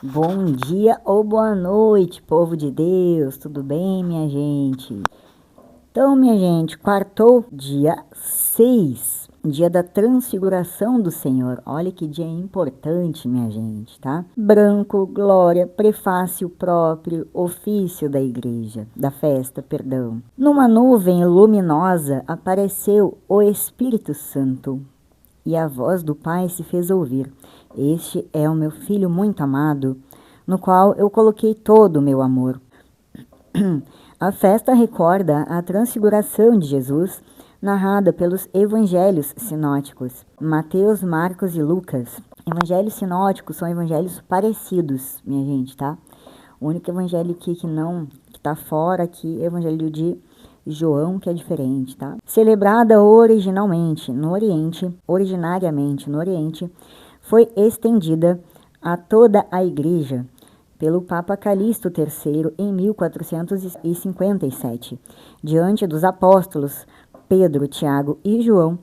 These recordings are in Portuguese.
Bom dia ou boa noite, povo de Deus, tudo bem, minha gente? Então, minha gente, quartou dia 6, dia da transfiguração do Senhor. Olha que dia importante, minha gente, tá? Branco, glória, prefácio próprio, ofício da igreja, da festa, perdão. Numa nuvem luminosa apareceu o Espírito Santo. E a voz do Pai se fez ouvir: Este é o meu Filho muito amado, no qual eu coloquei todo o meu amor. A festa recorda a transfiguração de Jesus, narrada pelos evangelhos sinóticos, Mateus, Marcos e Lucas. Evangelhos sinóticos são evangelhos parecidos, minha gente, tá? O único evangelho que tá fora aqui é o evangelho de João, que é diferente, tá? Celebrada originariamente no Oriente, foi estendida a toda a igreja pelo Papa Calixto III em 1457. Diante dos apóstolos Pedro, Tiago e João,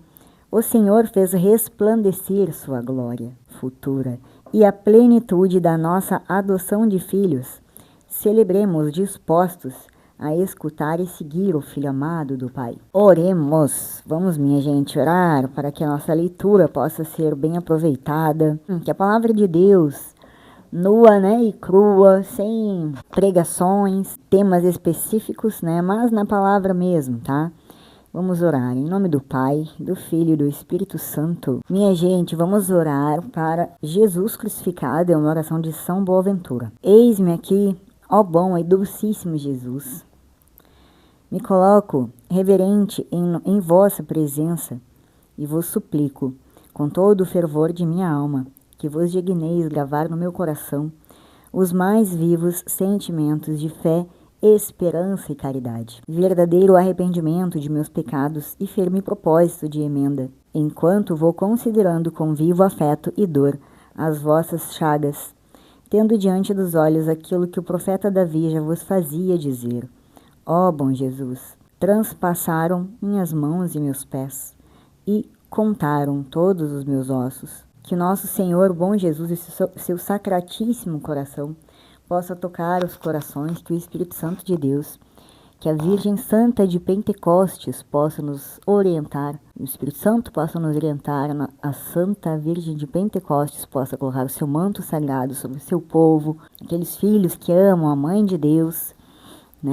o Senhor fez resplandecer sua glória futura e a plenitude da nossa adoção de filhos. Celebremos dispostos a escutar e seguir o Filho amado do Pai. Oremos. Vamos, minha gente, orar para que a nossa leitura possa ser bem aproveitada, que a palavra de Deus, nua, e crua, sem pregações, temas específicos, mas na palavra mesmo, tá? Vamos orar em nome do Pai, do Filho e do Espírito Santo. Minha gente, vamos orar para Jesus crucificado, é uma oração de São Boaventura. Eis-me aqui, ó bom e dulcíssimo Jesus. Me coloco reverente em vossa presença e vos suplico, com todo o fervor de minha alma, que vos digneis gravar no meu coração os mais vivos sentimentos de fé, esperança e caridade, verdadeiro arrependimento de meus pecados e firme propósito de emenda, enquanto vou considerando com vivo afeto e dor as vossas chagas, tendo diante dos olhos aquilo que o profeta Davi já vos fazia dizer. Ó bom Jesus, transpassaram minhas mãos e meus pés e contaram todos os meus ossos. Que nosso Senhor, bom Jesus, e seu sacratíssimo coração possa tocar os corações, que o Espírito Santo de Deus, que a Virgem Santa de Pentecostes possa nos orientar, o Espírito Santo possa nos orientar, a Santa Virgem de Pentecostes possa colocar o seu manto sagrado sobre o seu povo, aqueles filhos que amam a Mãe de Deus,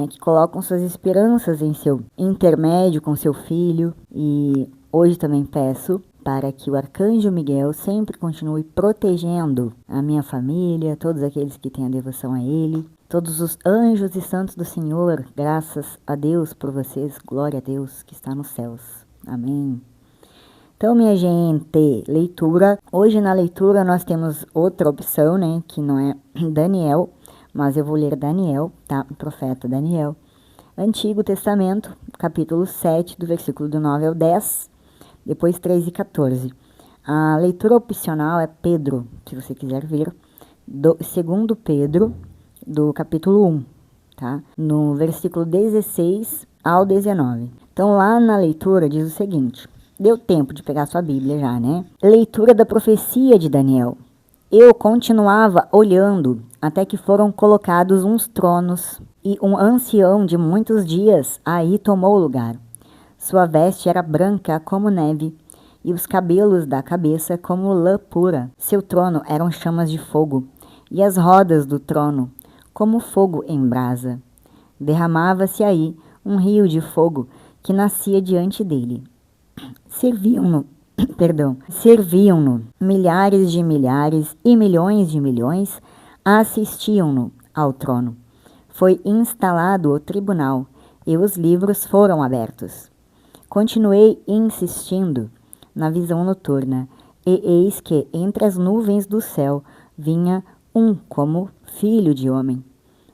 que colocam suas esperanças em seu intermédio com seu filho. E hoje também peço para que o Arcanjo Miguel sempre continue protegendo a minha família, todos aqueles que têm a devoção a ele, todos os anjos e santos do Senhor, graças a Deus por vocês, glória a Deus que está nos céus. Amém. Então, minha gente, leitura. Hoje na leitura nós temos outra opção, que não é Daniel, mas eu vou ler Daniel, tá? O profeta Daniel. Antigo Testamento, capítulo 7, do versículo do 9 ao 10, depois 3 e 14. A leitura opcional é Pedro, se você quiser ver, segundo Pedro, do capítulo 1, tá? No versículo 16 ao 19. Então, lá na leitura diz o seguinte: deu tempo de pegar sua Bíblia já, Leitura da profecia de Daniel. Eu continuava olhando até que foram colocados uns tronos, e um ancião de muitos dias aí tomou lugar. Sua veste era branca como neve, e os cabelos da cabeça como lã pura. Seu trono eram chamas de fogo, e as rodas do trono como fogo em brasa. Derramava-se aí um rio de fogo que nascia diante dele. Serviam-no milhares de milhares e milhões de milhões, assistiam-no ao trono. Foi instalado o tribunal e os livros foram abertos. Continuei insistindo na visão noturna, e eis que entre as nuvens do céu vinha um como filho de homem,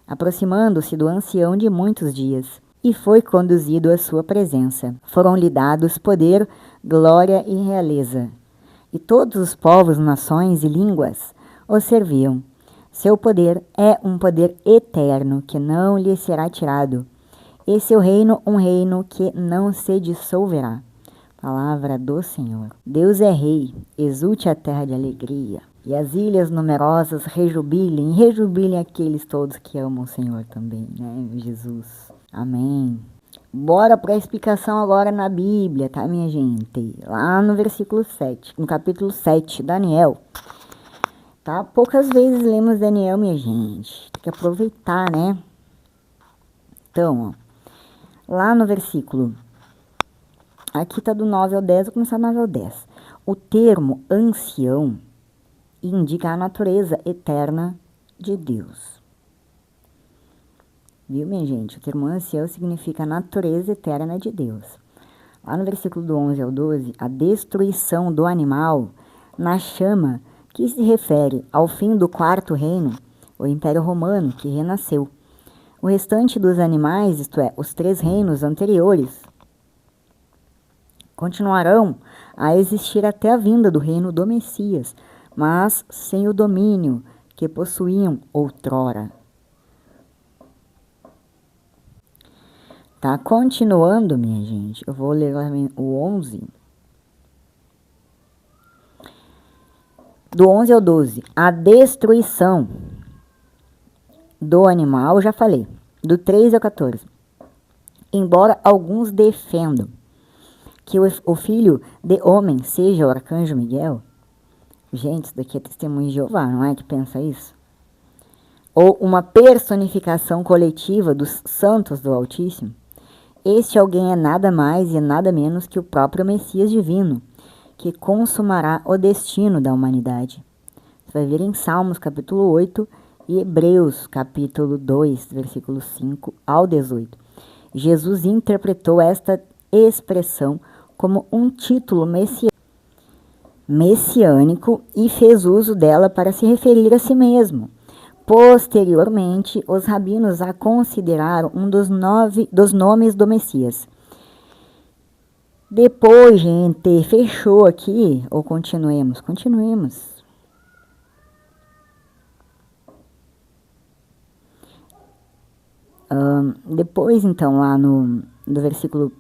aproximando-se do ancião de muitos dias, e foi conduzido à sua presença. Foram-lhe dados poder, glória e realeza, e todos os povos, nações e línguas o serviam. Seu poder é um poder eterno que não lhe será tirado, e seu reino um reino que não se dissolverá. Palavra do Senhor. Deus é rei, exulte a terra de alegria. E as ilhas numerosas rejubilem, rejubilem aqueles todos que amam o Senhor também, né? Jesus. Amém. Bora para a explicação agora na Bíblia, tá, minha gente? Lá no versículo 7, no capítulo 7, Daniel. Tá? Poucas vezes lemos Daniel, minha gente. Tem que aproveitar, né? Então, ó, lá no versículo, aqui tá do 9 ao 10, vou começar do 9 ao 10. O termo ancião indica a natureza eterna de Deus. Viu, minha gente? O termo ancião significa a natureza eterna de Deus. Lá no versículo do 11 ao 12, a destruição do animal na chama, que se refere ao fim do quarto reino, o Império Romano, que renasceu. O restante dos animais, isto é, os 3 reinos anteriores, continuarão a existir até a vinda do reino do Messias, mas sem o domínio que possuíam outrora. Tá? Continuando, minha gente, eu vou ler o 11. Do 11 ao 12, a destruição do animal, já falei. Do 13 ao 14. Embora alguns defendam que o filho de homem seja o arcanjo Miguel, gente, isso daqui é testemunho de Jeová, não é que pensa isso? Ou uma personificação coletiva dos santos do Altíssimo, este alguém é nada mais e nada menos que o próprio Messias divino, que consumará o destino da humanidade. Você vai ver em Salmos capítulo 8 e Hebreus capítulo 2, versículos 5 ao 18. Jesus interpretou esta expressão como um título messiânico e fez uso dela para se referir a si mesmo. Posteriormente, os rabinos a consideraram um dos nomes do Messias. Depois, gente, fechou aqui, ou continuemos? Continuemos. Depois, então, lá no versículo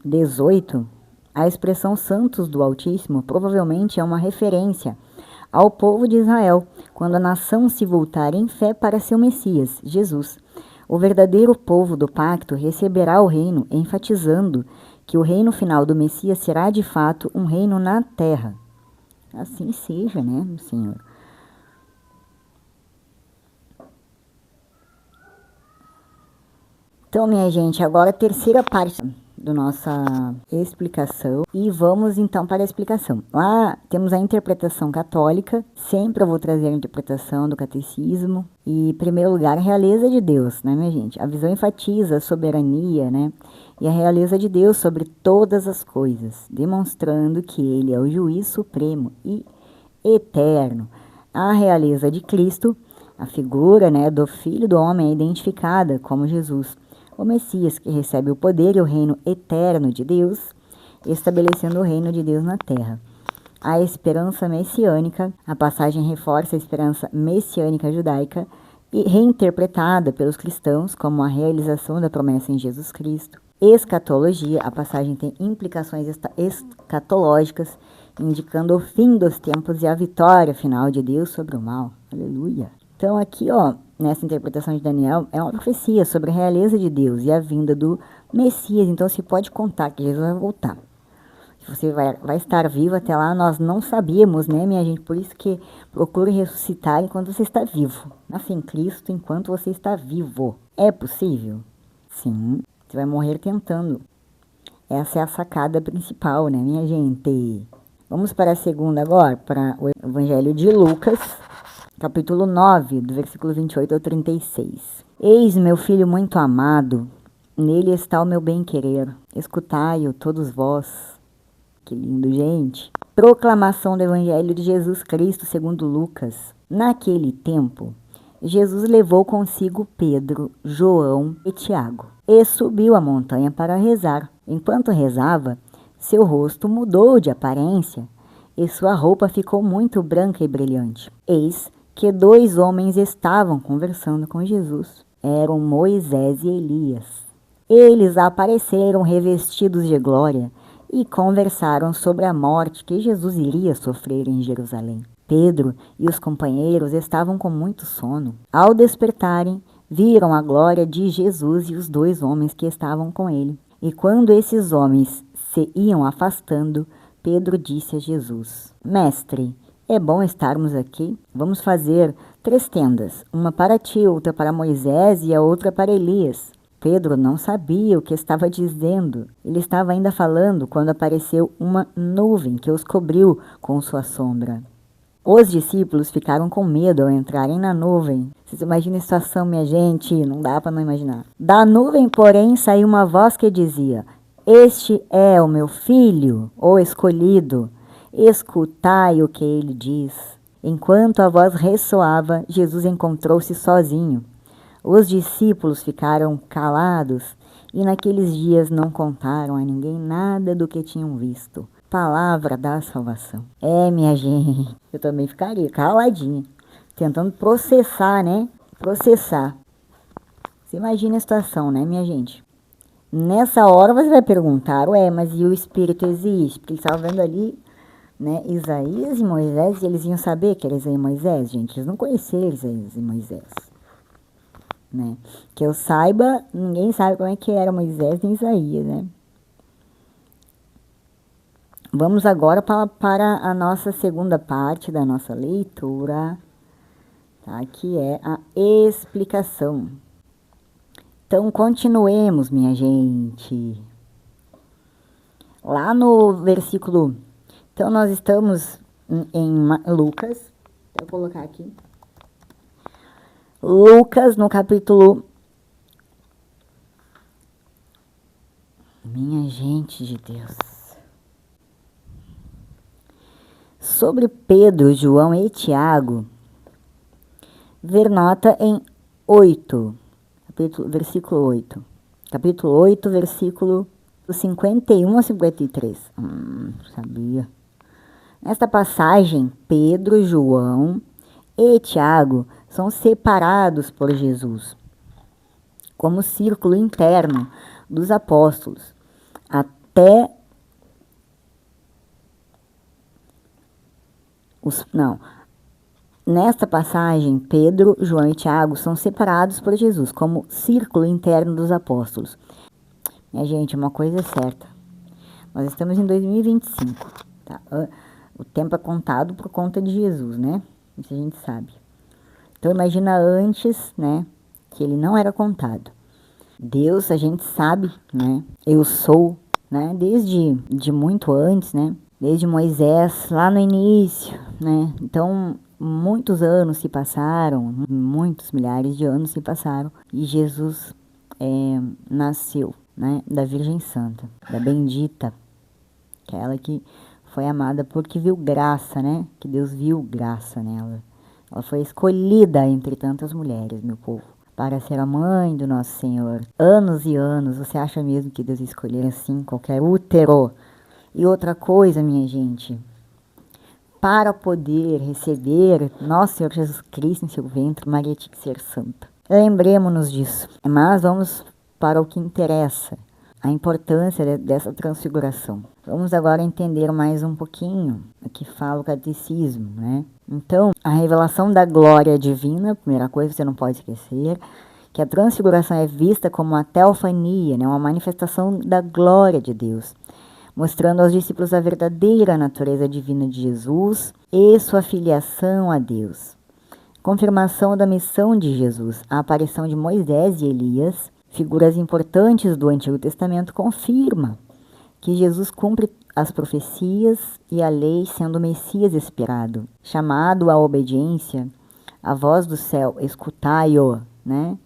18, a expressão santos do Altíssimo provavelmente é uma referência ao povo de Israel, quando a nação se voltar em fé para seu Messias, Jesus. O verdadeiro povo do pacto receberá o reino, enfatizando que o reino final do Messias será de fato um reino na terra. Assim seja, né, Senhor? Então, minha gente, agora a terceira parte da nossa explicação. E vamos então para a explicação. Lá temos a interpretação católica. Sempre eu vou trazer a interpretação do catecismo. E, em primeiro lugar, a realeza de Deus, né, minha gente? A visão enfatiza a soberania, né? E a realeza de Deus sobre todas as coisas, demonstrando que Ele é o juiz supremo e eterno. A realeza de Cristo, a figura, né, do Filho do Homem é identificada como Jesus, o Messias, que recebe o poder e o reino eterno de Deus, estabelecendo o reino de Deus na terra. A esperança messiânica, a passagem reforça a esperança messiânica judaica e reinterpretada pelos cristãos como a realização da promessa em Jesus Cristo. Escatologia, a passagem tem implicações escatológicas, indicando o fim dos tempos e a vitória final de Deus sobre o mal. Aleluia! Então aqui, ó, nessa interpretação de Daniel, é uma profecia sobre a realeza de Deus e a vinda do Messias. Então se pode contar que Jesus vai voltar. Você vai estar vivo até lá, nós não sabíamos, né, minha gente? Por isso que procure ressuscitar enquanto você está vivo. Nasça em Cristo enquanto você está vivo. É possível? Sim. Você vai morrer tentando. Essa é a sacada principal, né, minha gente? Vamos para a segunda agora, para o Evangelho de Lucas, capítulo 9, do versículo 28 ao 36. Eis meu filho muito amado, nele está o meu bem-querer. Escutai-o, todos vós. Que lindo, gente. Proclamação do Evangelho de Jesus Cristo segundo Lucas. Naquele tempo, Jesus levou consigo Pedro, João e Tiago e subiu a montanha para rezar. Enquanto rezava, seu rosto mudou de aparência e sua roupa ficou muito branca e brilhante. Eis que 2 homens estavam conversando com Jesus. Eram Moisés e Elias. Eles apareceram revestidos de glória e conversaram sobre a morte que Jesus iria sofrer em Jerusalém. Pedro e os companheiros estavam com muito sono. Ao despertarem, viram a glória de Jesus e os 2 homens que estavam com ele. E quando esses homens se iam afastando, Pedro disse a Jesus: Mestre, é bom estarmos aqui. Vamos fazer 3 tendas, uma para ti, outra para Moisés e a outra para Elias. Pedro não sabia o que estava dizendo. Ele estava ainda falando quando apareceu uma nuvem que os cobriu com sua sombra. Os discípulos ficaram com medo ao entrarem na nuvem. Vocês imaginem a situação, minha gente? Não dá para não imaginar. Da nuvem, porém, saiu uma voz que dizia: Este é o meu filho, o escolhido. Escutai o que ele diz. Enquanto a voz ressoava, Jesus encontrou-se sozinho. Os discípulos ficaram calados e naqueles dias não contaram a ninguém nada do que tinham visto. Palavra da salvação. Minha gente, eu também ficaria caladinha, tentando processar, né? Processar. Você imagina a situação, né, minha gente? Nessa hora você vai perguntar, mas e o Espírito existe? Porque eles estavam vendo ali, né, Isaías e Moisés, e eles iam saber que era Isaías e Moisés, gente. Eles não conheciam Isaías e Moisés. Né? Que eu saiba, ninguém sabe como é que era Moisés nem Isaías, né? Vamos agora para a nossa segunda parte da nossa leitura, tá? Que é a explicação. Então, continuemos, minha gente. Lá no versículo... Então, nós estamos em Lucas. Vou colocar aqui. Lucas, no capítulo... Minha gente de Deus. Sobre Pedro, João e Tiago, ver nota em 8, versículo 8. Capítulo 8, versículo 51 a 53. Sabia. Nesta passagem, Pedro, João e Tiago são separados por Jesus, como círculo interno dos apóstolos, até Nesta passagem, Pedro, João e Tiago são separados por Jesus, como círculo interno dos apóstolos. Minha gente, uma coisa é certa. Nós estamos em 2025. Tá? O tempo é contado por conta de Jesus, né? Isso a gente sabe. Então, imagina antes, né? Que ele não era contado. Deus, a gente sabe, né? Eu sou, né? Desde muito antes, né? Desde Moisés, lá no início, né? Então, muitos anos se passaram, muitos milhares de anos se passaram, e Jesus nasceu, né? Da Virgem Santa, da bendita, aquela que foi amada porque viu graça, né? Que Deus viu graça nela. Ela foi escolhida entre tantas mulheres, meu povo, para ser a mãe do nosso Senhor. Anos e anos, você acha mesmo que Deus escolheu assim qualquer útero? E outra coisa, minha gente, para poder receber nosso Senhor Jesus Cristo em seu ventre, Maria tinha que ser santa. Lembremos-nos disso. Mas vamos para o que interessa, a importância dessa transfiguração. Vamos agora entender mais um pouquinho o que fala o catecismo, né? Então, a revelação da glória divina, primeira coisa que você não pode esquecer, que a transfiguração é vista como uma teofania, né? Uma manifestação da glória de Deus, mostrando aos discípulos a verdadeira natureza divina de Jesus e sua filiação a Deus. Confirmação da missão de Jesus, a aparição de Moisés e Elias, figuras importantes do Antigo Testamento, confirma que Jesus cumpre as profecias e a lei, sendo o Messias esperado, chamado à obediência, a voz do céu, escutai-o, né?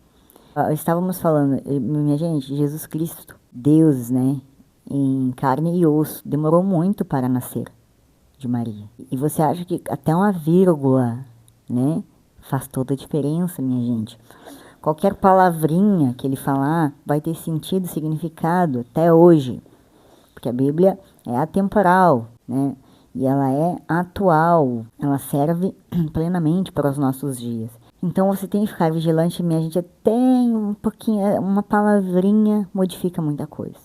Estávamos falando, minha gente, Jesus Cristo, Deus, né? Em carne e osso, demorou muito para nascer de Maria. E você acha que até uma vírgula, né, faz toda a diferença, minha gente? Qualquer palavrinha que ele falar vai ter sentido, significado até hoje, porque a Bíblia é atemporal, né, e ela é atual, ela serve plenamente para os nossos dias. Então você tem que ficar vigilante, minha gente, até um pouquinho, uma palavrinha modifica muita coisa.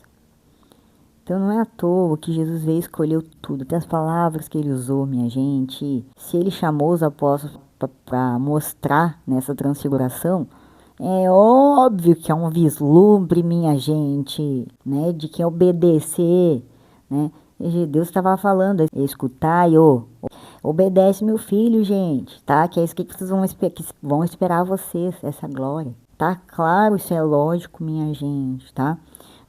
Então não é à toa que Jesus veio e escolheu tudo, até as palavras que ele usou, minha gente. Se ele chamou os apóstolos para mostrar nessa transfiguração, é óbvio que é um vislumbre, minha gente, né, de quem obedecer, né? E Deus estava falando, escutai, obedece meu filho, gente, tá? Que é isso que vocês vão esperar vocês, essa glória. Tá claro, isso é lógico, minha gente, tá?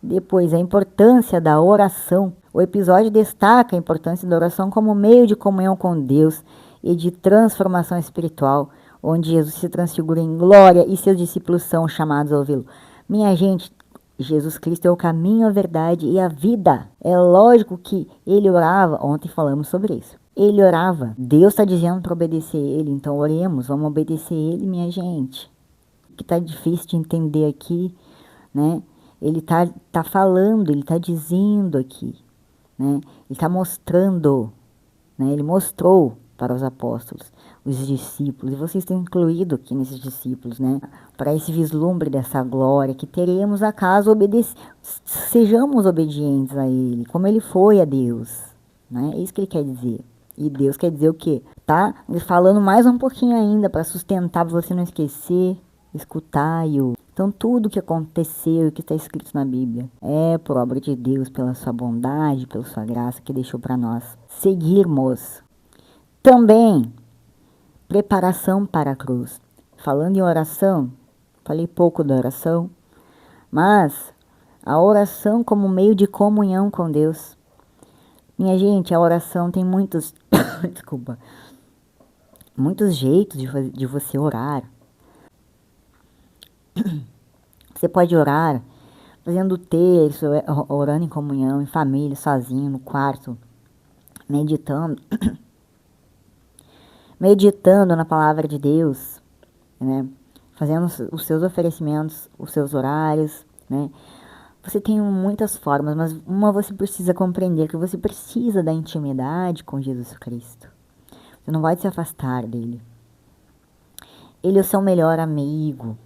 Depois, a importância da oração. O episódio destaca a importância da oração como meio de comunhão com Deus e de transformação espiritual, onde Jesus se transfigura em glória e seus discípulos são chamados a ouvi-lo. Minha gente, Jesus Cristo é o caminho, a verdade e a vida. É lógico que ele orava, ontem falamos sobre isso. Ele orava, Deus está dizendo para obedecer ele, então oremos, vamos obedecer ele, minha gente. O que está difícil de entender aqui, né? Ele tá falando, ele está dizendo aqui, né? Ele está mostrando, né? Ele mostrou para os apóstolos, os discípulos, e vocês estão incluídos aqui nesses discípulos, né? Para esse vislumbre dessa glória que teremos acaso sejamos obedientes a ele, como ele foi a Deus, né? É isso que ele quer dizer. E Deus quer dizer o quê? Tá falando mais um pouquinho ainda para sustentar, para você não esquecer, escutai-o. Então, tudo que aconteceu e que está escrito na Bíblia é por obra de Deus, pela sua bondade, pela sua graça que deixou para nós seguirmos. Também, preparação para a cruz. Falando em oração, falei pouco da oração, mas a oração como meio de comunhão com Deus. Minha gente, a oração tem muitos, desculpa, muitos jeitos de você orar. Você pode orar fazendo terço, orando em comunhão, em família, sozinho, no quarto, meditando. Meditando na palavra de Deus, né? Fazendo os seus oferecimentos, os seus horários, né? Você tem muitas formas, mas uma você precisa compreender que você precisa da intimidade com Jesus Cristo. Você não vai se afastar dele. Ele é o seu melhor amigo.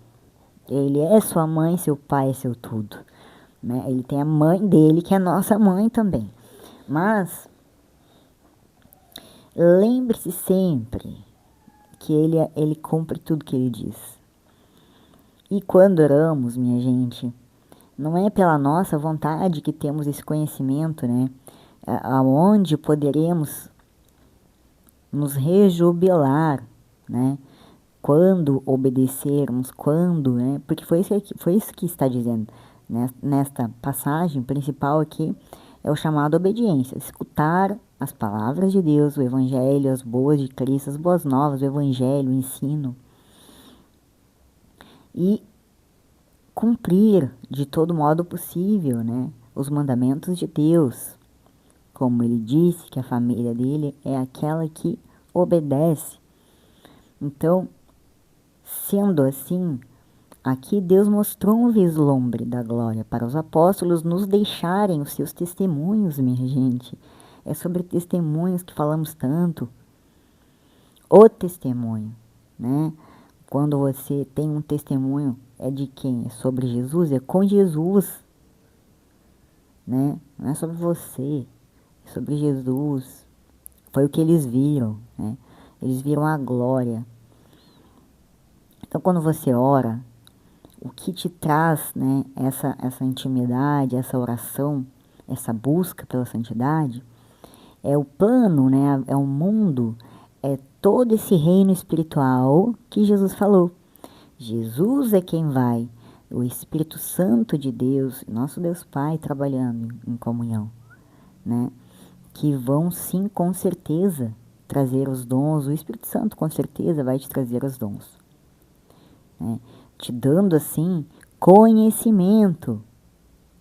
Ele é sua mãe, seu pai, é seu tudo. Né? Ele tem a mãe dele, que é a nossa mãe também. Mas lembre-se sempre que ele cumpre tudo que ele diz. E quando oramos, minha gente, não é pela nossa vontade que temos esse conhecimento, né? Aonde poderemos nos rejubilar, né? Quando obedecermos, quando, né? Porque foi isso que está dizendo, né? Nesta passagem principal aqui, é o chamado obediência, escutar as palavras de Deus, o Evangelho, as boas de Cristo, as boas novas, o Evangelho, o ensino. E cumprir de todo modo possível, né, os mandamentos de Deus. Como ele disse que a família dele é aquela que obedece. Então, sendo assim, aqui Deus mostrou um vislumbre da glória para os apóstolos nos deixarem os seus testemunhos, minha gente. É sobre testemunhos que falamos tanto. O testemunho, né? Quando você tem um testemunho, é de quem? É sobre Jesus? É com Jesus, né? Não é sobre você, é sobre Jesus. Foi o que eles viram, né? Eles viram a glória. Então, quando você ora, o que te traz, né, essa intimidade, essa oração, essa busca pela santidade, é o plano, né, é o mundo, é todo esse reino espiritual que Jesus falou. Jesus é quem vai, o Espírito Santo de Deus, nosso Deus Pai, trabalhando em comunhão, né, que vão sim, com certeza, trazer os dons. O Espírito Santo com certeza vai te trazer os dons, né, te dando assim conhecimento,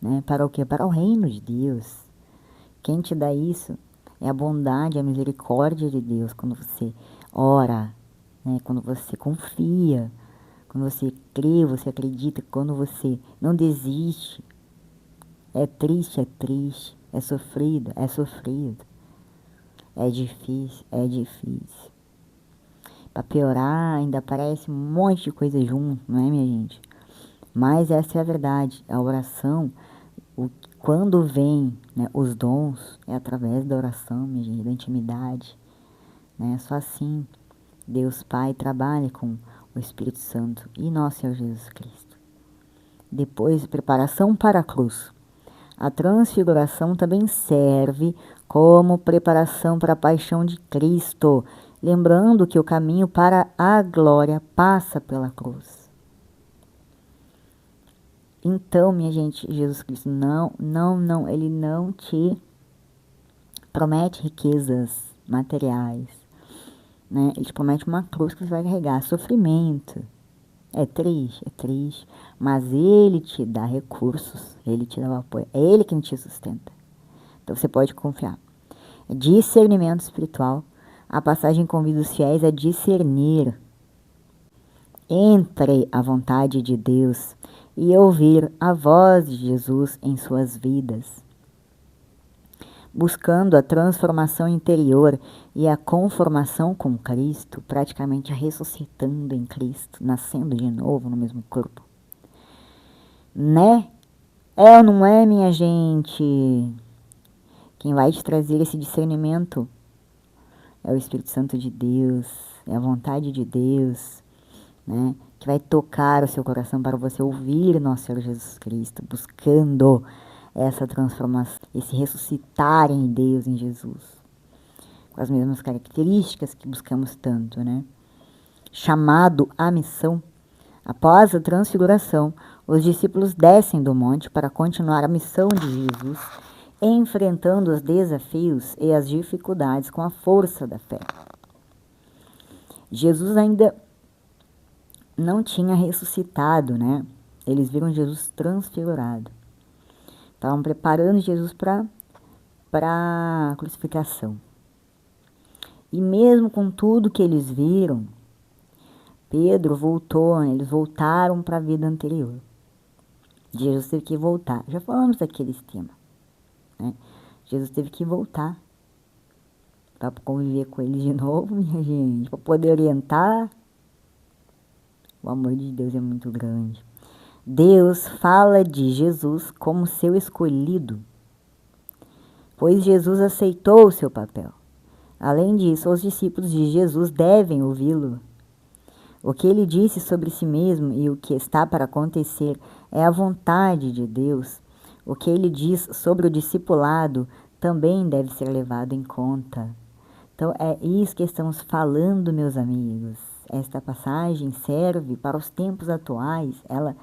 né, para o quê? Para o reino de Deus. Quem te dá isso é a bondade, a misericórdia de Deus, quando você ora, né, quando você confia, quando você crê, você acredita, quando você não desiste. É triste, é sofrido, é sofrido. É difícil, é difícil. Para piorar, ainda aparece um monte de coisa junto, não é, minha gente? Mas essa é a verdade. A oração, Quando vem, né, os dons, é através da oração, minha gente, da intimidade. Né? Só assim Deus Pai trabalha com o Espírito Santo e nosso Senhor Jesus Cristo. Depois, preparação para a cruz. A transfiguração também serve como preparação para a paixão de Cristo, lembrando que o caminho para a glória passa pela cruz. Então, minha gente, Jesus Cristo ele não te promete riquezas materiais, né? Ele te promete uma cruz que você vai carregar, sofrimento. É triste, mas ele te dá recursos, ele te dá o apoio, é ele quem te sustenta. Então você pode confiar. Discernimento espiritual. A passagem convida os fiéis a discernir entre a vontade de Deus e ouvir a voz de Jesus em suas vidas, buscando a transformação interior e a conformação com Cristo, praticamente ressuscitando em Cristo, nascendo de novo no mesmo corpo. Né? É ou não é, minha gente? Quem vai te trazer esse discernimento é o Espírito Santo de Deus, é a vontade de Deus, né? Que vai tocar o seu coração para você ouvir nosso Senhor Jesus Cristo, buscando essa transformação, esse ressuscitar em Deus, em Jesus, com as mesmas características que buscamos tanto, né? Chamado à missão. Após a transfiguração, os discípulos descem do monte para continuar a missão de Jesus, enfrentando os desafios e as dificuldades com a força da fé. Jesus ainda não tinha ressuscitado, né? Eles viram Jesus transfigurado. Estavam preparando Jesus para a crucificação. E mesmo com tudo que eles viram, Pedro voltou, eles voltaram para a vida anterior. Jesus teve que voltar. Já falamos daquele tema, né? Jesus teve que voltar para conviver com eles de novo, minha gente, para poder orientar. O amor de Deus é muito grande. Deus fala de Jesus como seu escolhido, pois Jesus aceitou o seu papel. Além disso, os discípulos de Jesus devem ouvi-lo. O que ele disse sobre si mesmo e o que está para acontecer é a vontade de Deus. O que ele diz sobre o discipulado também deve ser levado em conta. Então, é isso que estamos falando, meus amigos. Esta passagem serve para os tempos atuais. Ela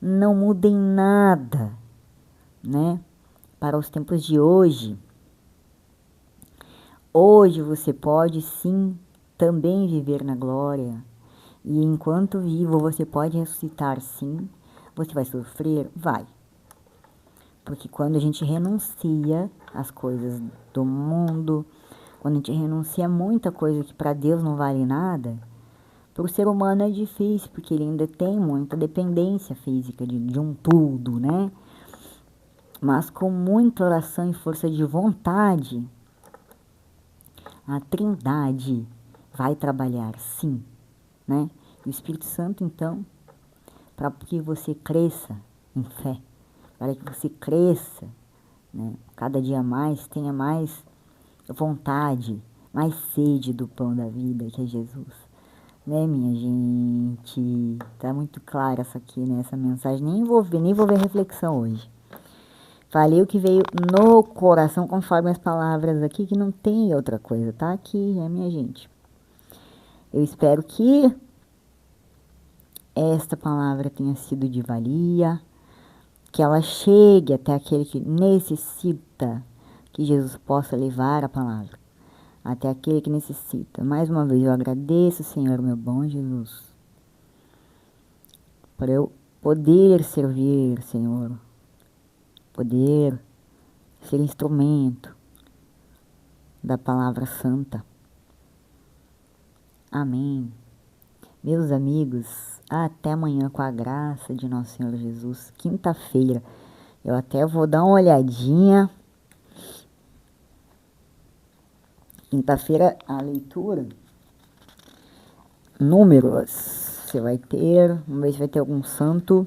não muda em nada, né? Para os tempos de hoje. Hoje você pode sim também viver na glória. E enquanto vivo você pode ressuscitar sim. Você vai sofrer? Vai. Porque quando a gente renuncia às coisas do mundo, quando a gente renuncia a muita coisa que para Deus não vale nada, para o ser humano é difícil, porque ele ainda tem muita dependência física de um tudo, né? Mas com muita oração e força de vontade, a Trindade vai trabalhar, sim, né? E o Espírito Santo, então, para que você cresça em fé, para que você cresça, né? Cada dia mais, tenha mais vontade, mais sede do pão da vida, que é Jesus. Né, minha gente? Tá muito clara essa aqui, né? Essa mensagem. Nem vou ver reflexão hoje. Falei o que veio no coração, conforme as palavras aqui, que não tem outra coisa, tá? Aqui, né, minha gente? Eu espero que esta palavra tenha sido de valia, que ela chegue até aquele que necessita, que Jesus possa levar a palavra até aquele que necessita. Mais uma vez eu agradeço, Senhor, meu bom Jesus, por eu poder servir, Senhor, poder ser instrumento da palavra santa. Amém. Meus amigos, até amanhã com a graça de nosso Senhor Jesus. Quinta-feira, eu até vou dar uma olhadinha. Quinta-feira, a leitura. Números. Você vai ter, vamos ver se vai ter algum santo.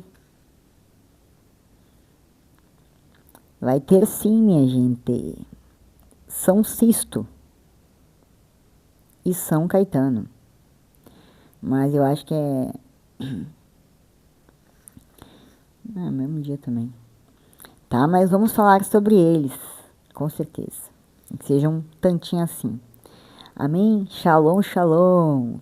Vai ter sim, minha gente. São Sisto e São Caetano. Mas eu acho que é... mesmo dia também. Tá, mas vamos falar sobre eles, com certeza. Que seja um tantinho assim. Amém? Shalom, shalom.